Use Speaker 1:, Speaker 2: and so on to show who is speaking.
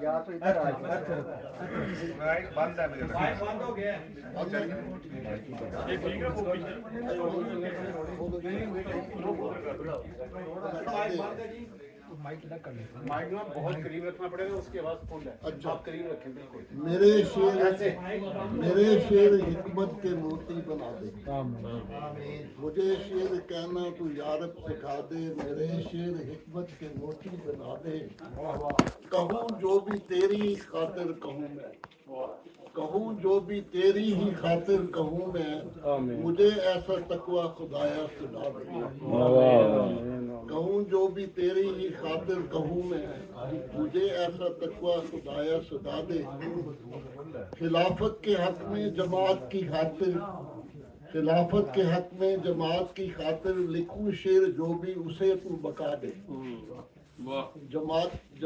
Speaker 1: یا تو ادھر آ
Speaker 2: بند ہے میرا
Speaker 3: بند ہو گیا مائک نا بہت قریب رکھنا پڑے گا، اس کے بعد فل ہے.
Speaker 4: اچھا.
Speaker 3: آپ قریب رکھیں بالکل.
Speaker 4: میرے شعر حکمت کے موتی بنا دے. مجھے شعر کہنا تو یارب سکھا دے، میرے شعر حکمت کے موتی بنا دے. کہوں جو بھی تیری خاطر کہوں میں، کہوں جو بھی تیری ہی خاطر کہوں میں، مجھے ایسا تقوی خدایا سنا دے. کہوں جو بھی تیری ہی خاطر کہوں میں، مجھے ایسا تقوی خدایا سنا دے. خلافت کے حق میں جماعت کی خاطر، خلافت کے حق میں جماعت کی خاطر لکھوں شعر جو بھی اسے تو بقا دے. جماعت